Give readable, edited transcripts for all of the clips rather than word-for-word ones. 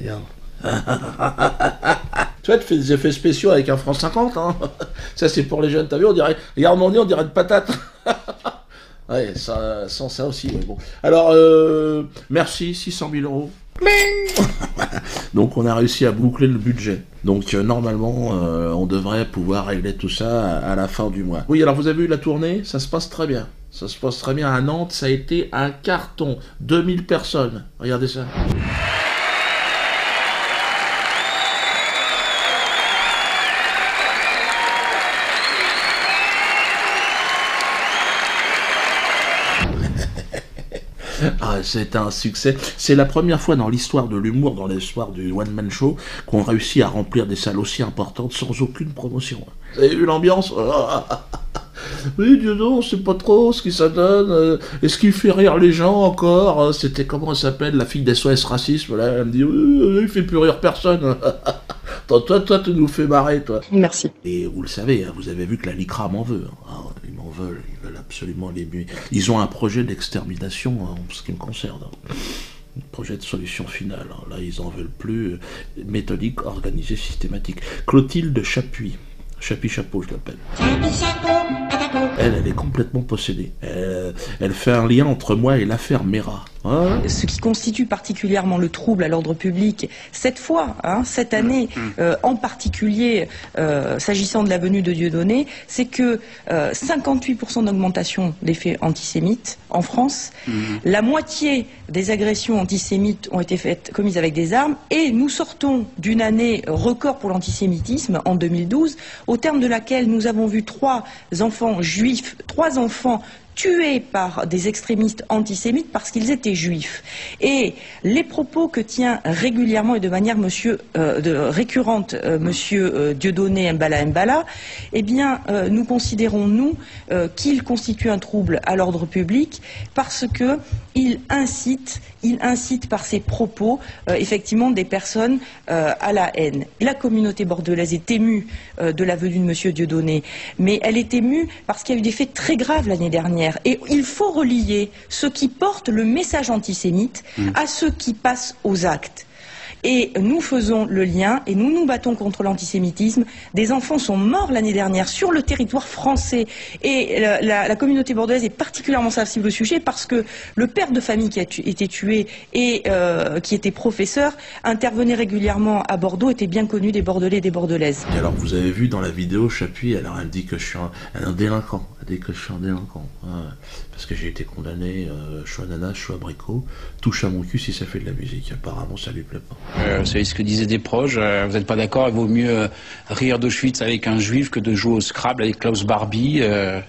Regarde. Tu vois, tu fais des effets spéciaux avec un franc 50, hein. Ça, c'est pour les jeunes, t'as vu, on dirait... Regarde mon nez, on dirait une patate. Ouais, ça, sans ça aussi, ouais, bon. Alors, merci, 600 000 euros. Donc, on a réussi à boucler le budget. Donc, normalement, on devrait pouvoir régler tout ça à la fin du mois. Oui, alors, vous avez vu la tournée? Ça se passe très bien. Ça se passe très bien à Nantes, ça a été un carton. 2000 personnes. Regardez ça. Ah, c'est un succès. C'est la première fois dans l'histoire de l'humour, dans l'histoire du one-man show, qu'on réussit à remplir des salles aussi importantes sans aucune promotion. Vous avez vu l'ambiance? Oui, Dieu non, on sait pas trop ce que ça donne. Est-ce qu'il fait rire les gens encore? C'était, comment elle s'appelle, la fille d'SOS Racisme, là? Elle me dit, il fait plus rire personne. Toi, tu nous fais marrer, toi. Merci. Et vous le savez, hein, vous avez vu que la LICRA m'en veut. Hein. Ils m'en veulent, ils veulent absolument les buer. Ils ont un projet d'extermination, hein, en ce qui me concerne. Hein. Un projet de solution finale. Hein. Là, ils en veulent plus. Méthodique, organisée, systématique. Clotilde Chapuis. Chapuis-Chapeau, je l'appelle. Elle est complètement possédée. Elle fait un lien entre moi et l'affaire Mera. Hein? Ce qui constitue particulièrement le trouble à l'ordre public, cette fois, cette année, en particulier s'agissant de la venue de Dieudonné, c'est que 58% d'augmentation des faits antisémites en France, la moitié des agressions antisémites ont été commises avec des armes, et nous sortons d'une année record pour l'antisémitisme en 2012, au terme de laquelle nous avons vu 3 enfants juifs, 3 enfants tués par des extrémistes antisémites parce qu'ils étaient juifs. Et les propos que tient régulièrement et de manière récurrente monsieur Dieudonné Mbala, eh bien, nous considérons, nous, qu'il constitue un trouble à l'ordre public parce que il incite par ses propos, effectivement, des personnes à la haine. La communauté bordelaise est émue de la venue de monsieur Dieudonné, mais elle est émue parce qu'il y a eu des faits très graves l'année dernière. Et il faut relier ceux qui portent le message antisémite à ceux qui passent aux actes. Et nous faisons le lien et nous nous battons contre l'antisémitisme. Des enfants sont morts l'année dernière sur le territoire français. Et la communauté bordelaise est particulièrement sensible au sujet parce que le père de famille qui a été tué et qui était professeur intervenait régulièrement à Bordeaux, était bien connu des Bordelais et des Bordelaises. Et alors vous avez vu dans la vidéo Chapuis, alors elle me dit que je suis un délinquant. Elle dit que je suis un délinquant. Ouais, parce que j'ai été condamné, je suis un ananas, je suis abricot, touche à mon cul si ça fait de la musique. Apparemment ça lui plaît pas. Vous savez ce que disaient des proches, vous n'êtes pas d'accord, il vaut mieux rire d'Auschwitz avec un juif que de jouer au Scrabble avec Klaus Barbie.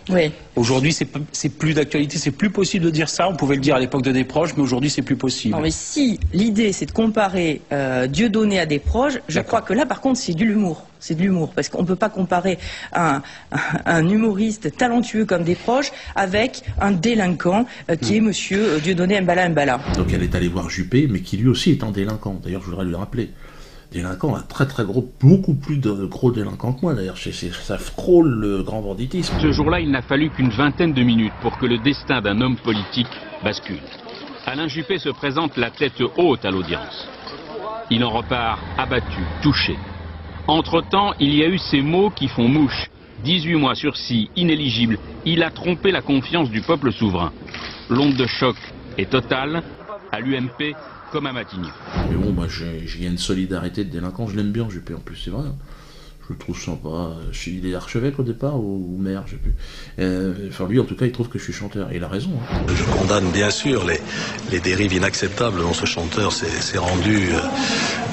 Oui. Aujourd'hui, c'est plus d'actualité, c'est plus possible de dire ça. On pouvait le dire à l'époque de Desproges, mais aujourd'hui, c'est plus possible. Non, mais si l'idée, c'est de comparer Dieudonné à Desproges, je crois que là, par contre, c'est de l'humour. C'est de l'humour, parce qu'on ne peut pas comparer un humoriste talentueux comme Desproges avec un délinquant qui est monsieur Dieudonné Mbala. Donc elle est allée voir Juppé, mais qui lui aussi est un délinquant. D'ailleurs, je voudrais lui rappeler. Délinquant, un très très gros, beaucoup plus de gros délinquants que moi d'ailleurs, ça frôle le grand banditisme. Ce jour-là, il n'a fallu qu'une vingtaine de minutes pour que le destin d'un homme politique bascule. Alain Juppé se présente la tête haute à l'audience. Il en repart abattu, touché. Entre-temps, il y a eu ces mots qui font mouche. 18 mois sursis, inéligible, il a trompé la confiance du peuple souverain. L'onde de choc est totale, à l'UMP comme à Matignon. Mais bon, moi j'ai une solidarité de délinquants, je l'aime bien Juppé en plus, c'est vrai. Je le trouve sympa. Il est archevêque au départ ou maire, je sais plus. Enfin lui en tout cas il trouve que je suis chanteur. Et il a raison. Hein. Je condamne bien sûr les dérives inacceptables dont ce chanteur s'est rendu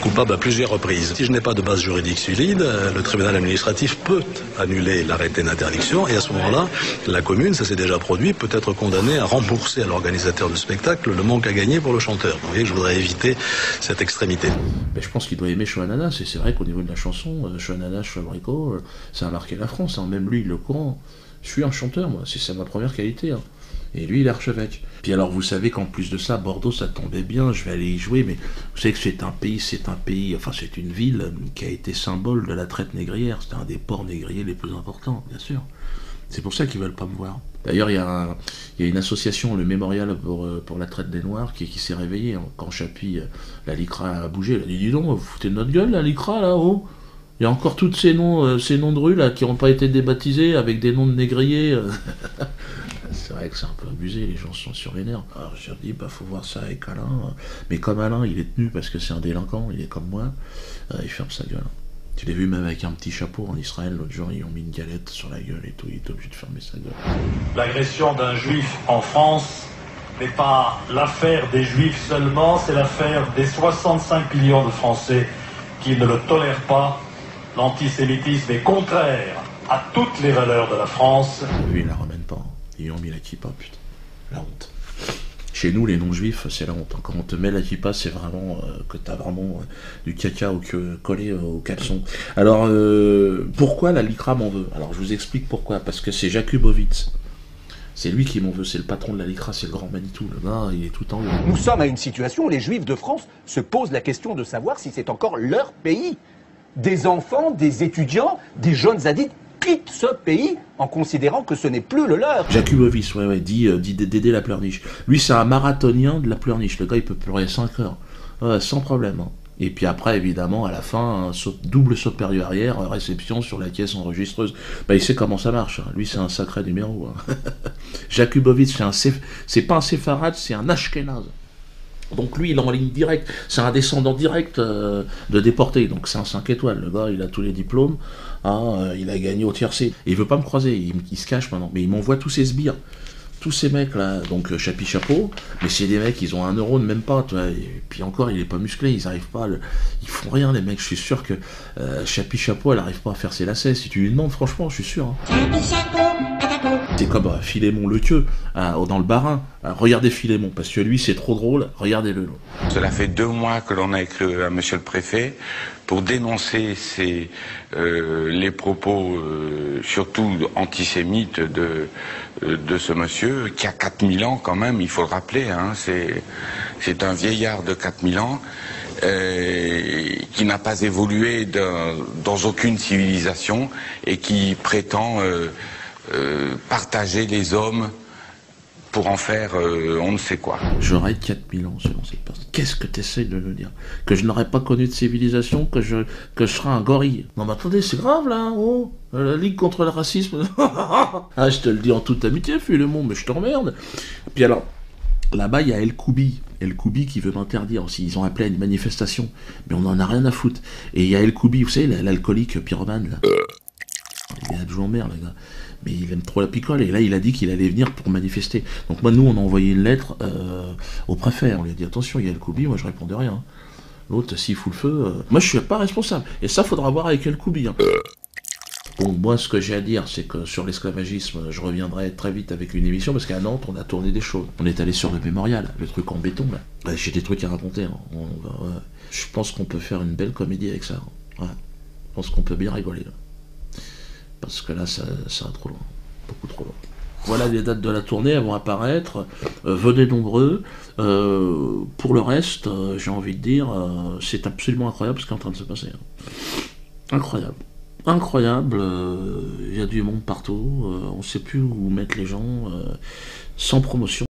coupable à plusieurs reprises. Si je n'ai pas de base juridique solide, le tribunal administratif peut annuler l'arrêté d'interdiction et à ce moment-là, la commune, ça s'est déjà produit, peut être condamnée à rembourser à l'organisateur du spectacle le manque à gagner pour le chanteur. Vous voyez que je voudrais éviter cette extrémité. Mais je pense qu'il doit aimer Chouananas et c'est vrai qu'au niveau de la chanson, Chouananas, Chouabricot, ça a marqué la France, hein. Même lui il le courant. Je suis un chanteur moi, c'est ma première qualité. Hein. Et lui il est archevêque. Puis alors vous savez qu'en plus de ça, Bordeaux ça tombait bien, je vais aller y jouer, mais vous savez que c'est un pays, enfin c'est une ville qui a été symbole de la traite négrière, c'était un des ports négriers les plus importants, bien sûr. C'est pour ça qu'ils veulent pas me voir. D'ailleurs, il y a une association, le Mémorial pour la traite des Noirs, qui s'est réveillée quand Chapuis, la LICRA a bougé. Elle a dit, dis donc, vous foutez de notre gueule, la LICRA, là-haut. Il y a encore tous ces noms de rues, là, qui n'ont pas été débaptisés, avec des noms de négriers. C'est vrai que c'est un peu abusé, les gens sont sur les nerfs. Alors je dis, faut voir ça avec Alain. Mais comme Alain, il est tenu parce que c'est un délinquant, il est comme moi, il ferme sa gueule. Tu l'as vu même avec un petit chapeau en Israël, l'autre jour, ils ont mis une galette sur la gueule et tout, il est obligé de fermer sa gueule. L'agression d'un juif en France n'est pas l'affaire des juifs seulement, c'est l'affaire des 65 millions de Français qui ne le tolèrent pas. L'antisémitisme est contraire à toutes les valeurs de la France. Lui, il la ramène pas. Ils ont mis la kippa, putain. La honte. Chez nous, les non-juifs, c'est la honte. Quand on te met la kippa, c'est vraiment que t'as vraiment du caca collé au caleçon. Alors, pourquoi la LICRA m'en veut? Alors, je vous explique pourquoi. Parce que c'est Jakubowicz. C'est lui qui m'en veut, c'est le patron de la LICRA, c'est le grand Manitou. Le gars, il est tout en haut. Nous sommes à une situation où les Juifs de France se posent la question de savoir si c'est encore leur pays. Des enfants, des étudiants, des jeunes adultes quittent ce pays en considérant que ce n'est plus le leur. Jakubowicz, dit d'aider la pleurniche. Lui, c'est un marathonien de la pleurniche. Le gars, il peut pleurer 5 heures. Sans problème. Hein. Et puis après, évidemment, à la fin, double saut période arrière, réception sur la caisse enregistreuse. Il sait comment ça marche. Hein. Lui, c'est un sacré numéro. Hein. Jakubowicz, c'est pas un séfarade, c'est un ashkénaze. Donc lui, il est en ligne directe, c'est un descendant direct de déporté, donc c'est un 5 étoiles, le gars, il a tous les diplômes, il a gagné au tiercé. Et il veut pas me croiser, il se cache maintenant, mais il m'envoie tous ses sbires, tous ces mecs là, donc Chapi Chapeau, mais c'est des mecs, ils ont 1 euro, même pas, tu vois, et puis encore, il est pas musclé, ils arrivent pas, ils font rien les mecs, je suis sûr que Chapi Chapeau, elle arrive pas à faire ses lacets, si tu lui demandes, franchement, je suis sûr. Hein. C'est comme Philémon Lequeux, dans le Bas-Rhin. Regardez Philémon, parce que lui, c'est trop drôle, regardez-le. Cela fait 2 mois que l'on a écrit à monsieur le préfet pour dénoncer les propos, surtout antisémites, de ce monsieur, qui a 4000 ans quand même, il faut le rappeler, hein, c'est un vieillard de 4000 ans, qui n'a pas évolué dans aucune civilisation et qui prétend partager les hommes pour en faire on ne sait quoi. J'aurais 4000 ans selon cette personne. Qu'est-ce que tu essaies de nous dire? Que je n'aurais pas connu de civilisation, que je serais un gorille. Non mais attendez, c'est grave là, oh, la Ligue contre le racisme. Ah, je te le dis en toute amitié, Philémon, mais je te remerde. Puis alors, là-bas, il y a El Koubi. El Koubi qui veut m'interdire aussi. Ils ont appelé à une manifestation, mais on en a rien à foutre. Et il y a El Koubi, vous savez, l'alcoolique pyromane, là. Il est adjoint au maire, le gars. Mais il aime trop la picole, et là il a dit qu'il allait venir pour manifester. Donc moi, nous, on a envoyé une lettre au préfet, on lui a dit attention, il y a El Koubi, moi je répondais rien. L'autre, s'il fout le feu, moi je suis pas responsable. Et ça, faudra voir avec El Koubi. Hein. Bon, moi ce que j'ai à dire, c'est que sur l'esclavagisme, je reviendrai très vite avec une émission, parce qu'à Nantes, on a tourné des choses. On est allé sur le mémorial, le truc en béton, là. J'ai des trucs à raconter. Hein. Je pense qu'on peut faire une belle comédie avec ça. Ouais. Je pense qu'on peut bien rigoler, là. Parce que là, ça va trop loin. Beaucoup trop loin. Voilà les dates de la tournée, elles vont apparaître. Venez nombreux. Pour le reste, j'ai envie de dire, c'est absolument incroyable ce qui est en train de se passer. Incroyable. Incroyable. Il y a du monde partout. On ne sait plus où mettre les gens. Sans promotion.